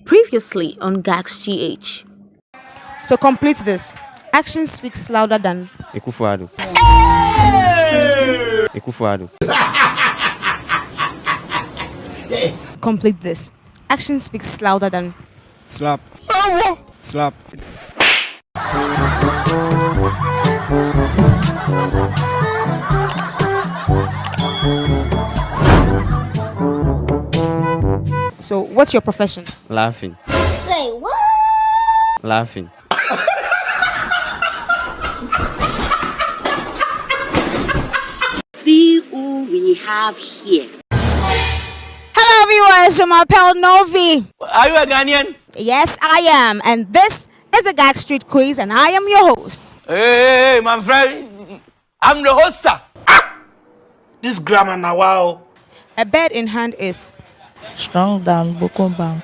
Previously on Gags GH. So complete this. Action speaks louder than Ekufuado. Ekufuado. complete this. Action speaks louder than Slap. Slap. So what's your profession? Laughing. Say what? Laughing. See who we have here. Hello viewers, Jumapel Novi. Are you a Ghanaian? Yes, I am. And this is the Gag Street Quiz and I am your host. Hey, my friend. I'm the hoster. This grammar now, wow. A bird in hand is strong than Boko Bank.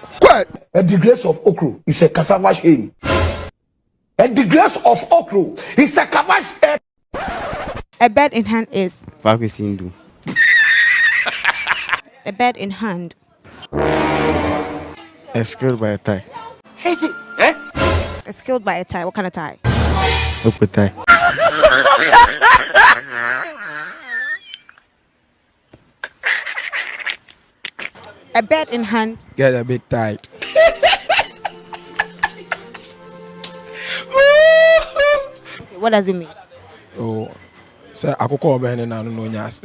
A degress of okro is a cassava hen. A degress of okro is a cassava. a bird in hand is Pakisindu. a bird in hand. Skilled by a tie. Hey, eh? It's killed by a tie. What kind of tie? Open tie. A bird in hand. Get a bit tight. Okay, what does it mean? Oh, so I could call Ben and I don't know Yas.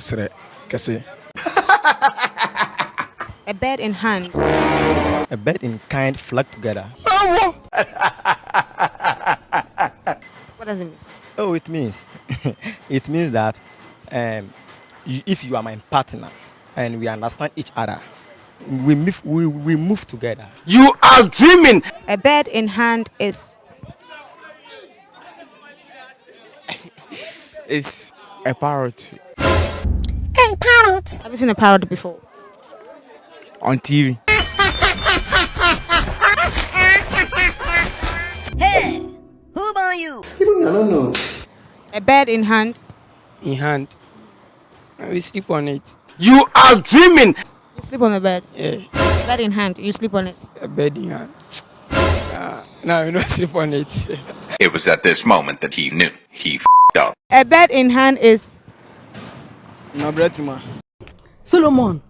A bird in hand. A bird in kind flock together. What does it mean? Oh, it means it means that if you are my partner and we understand each other, we move together. You are dreaming. A bird in hand is It's a parrot have you seen a parrot before? on TV. Hey, who about you? A bird in hand. In hand, we sleep on it. You are dreaming. You sleep on the bed. Yeah, Bird in hand. You sleep on it. a bed in hand. No, we don't sleep on it. It was at this moment that he knew he f***ed up. A bird in hand is No, Bretima. Solomon,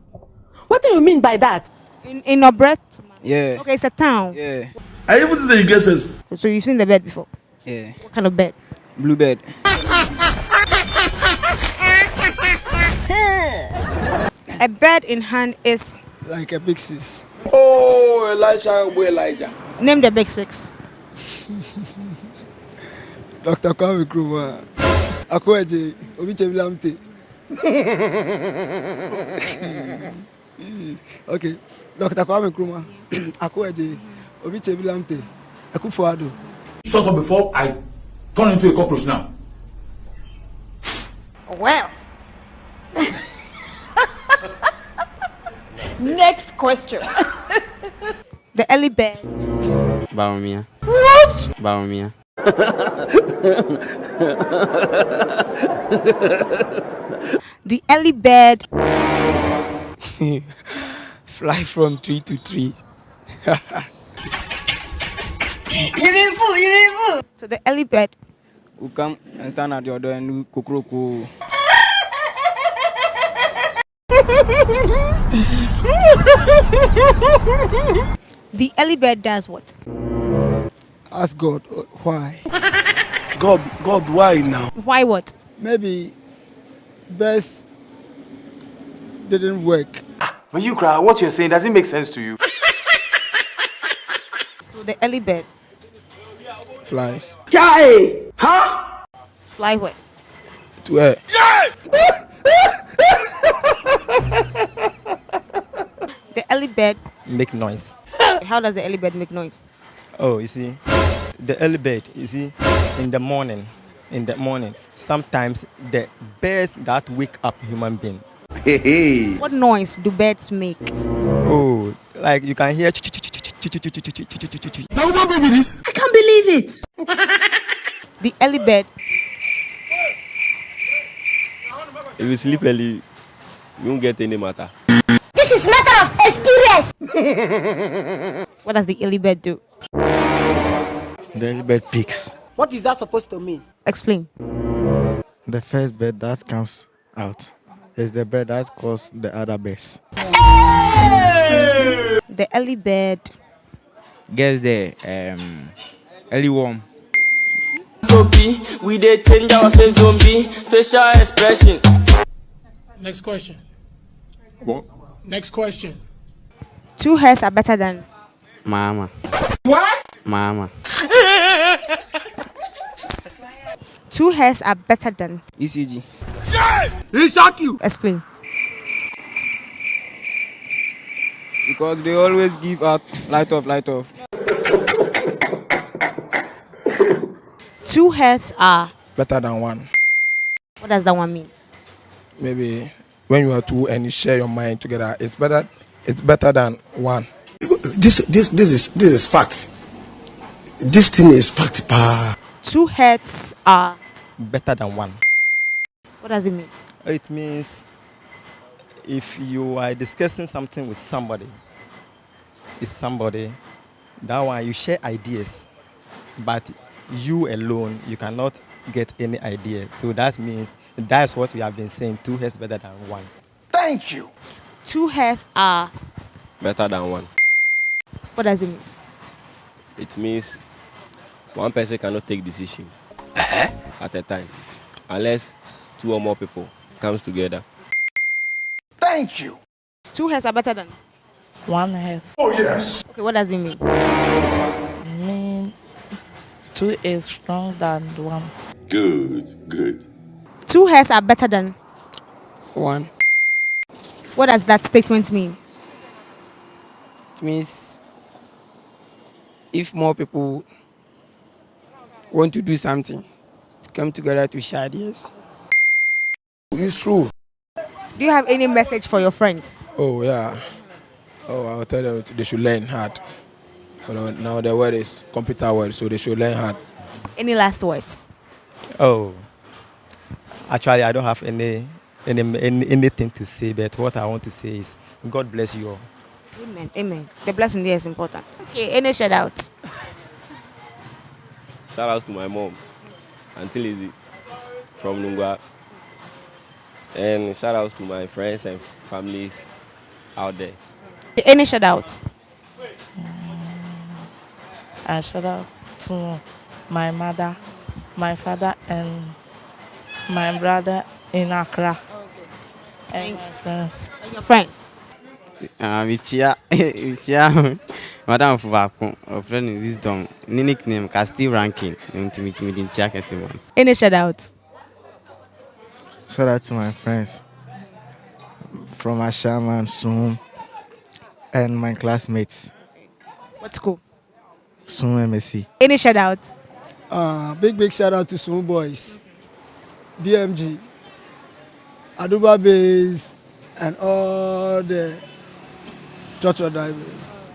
what do you mean by that? in a breath. Yeah. Okay, it's a town. Yeah. Are you able to say you guesses? So you've seen the bed before. Yeah. What kind of bed? Bluebird. A bird in hand is Like a big sis. Oh, Elijah. name the big six. Dr. Kwame Nkrumah. Akwaje. Obichebilamte. Okay. Dr. Kwame Nkrumah. Akwaje. Obichebilamte. Ekufuado. Shut up before I turn into a cockroach now. Well. Next question. The early bird. Baumia. What? Baumia. The early bird. Fly from tree to tree. So the early bird. Who come and stand at your door and do kukuruku. The early bird does what? Ask God why. God, why now? Why what? Maybe best didn't work. When you cry, what you're saying, does it make sense to you? So the early bird Flies. fly where? To air. The early bird. Make noise. How does the early bird make noise? Oh, you see, the early bird, you see, in the morning, sometimes the birds that wake up human being. What noise do birds make? Oh, like you can hear. Now, what baby this? I can't believe it. The early bird. If you sleep early, you won't get any matter. This is matter of experience. What does the early bird do? The early bird picks. What is that supposed to mean? Explain. The first bird that comes out is the bird that calls the other birds. The early bird. Guess there. Early worm. We dey change our face zombie facial expression. Next question. What? Next question. 2 hairs are better than. Mama. What? Mama. 2 hairs are better than. ECG. He shock you. Explain. Because they always give out light off, light off. 2 hairs are. Better than one. What does that one mean? Maybe when you are two and you share your mind together, it's better. It's better than one. This is fact. This thing is fact. 2 heads are. Better than one. What does it mean? It means if you are discussing something with somebody, that one you share ideas, but you alone you cannot get any idea. So that means that's what we have been saying. 2 heads better than one. Thank you. 2 hairs are. Better than one. What does it mean? It means one person cannot take decision at a time unless 2 or more people comes together. Thank you. 2 hairs are better than. 1 hair. Oh yes. Okay, what does it mean? Mean 2 is stronger than 1. Good. 2 hairs are better than. 1. What does that statement mean? It means if more people want to do something, come together to share ideas. It's true. Do you have any message for your friends? Oh yeah. Oh, I'll tell them they should learn hard. You know, now the word is computer word, so they should learn hard. Any last words? Oh, actually, I don't have anything to say, but what I want to say is God bless you all. Amen. Amen. The blessing there is important. Okay, any shout out? Shout outs to my mom, Auntie Lizzie, from Nungwa. And shout outs to my friends and families out there. Any shout out? I shout out to my mother, my father, and my brother in Accra. And my friends. And your friends? Vichia, Madam Fuvako, a friend in wisdom, nickname Casti ranking, intimidating check as one. Any shout out? Shout out to my friends from Ashama, Sum, and my classmates. What school? Sum MSc. Any shout out? Big shout out to Sumo Boys, BMG, Aduba Base, and all the Church drivers.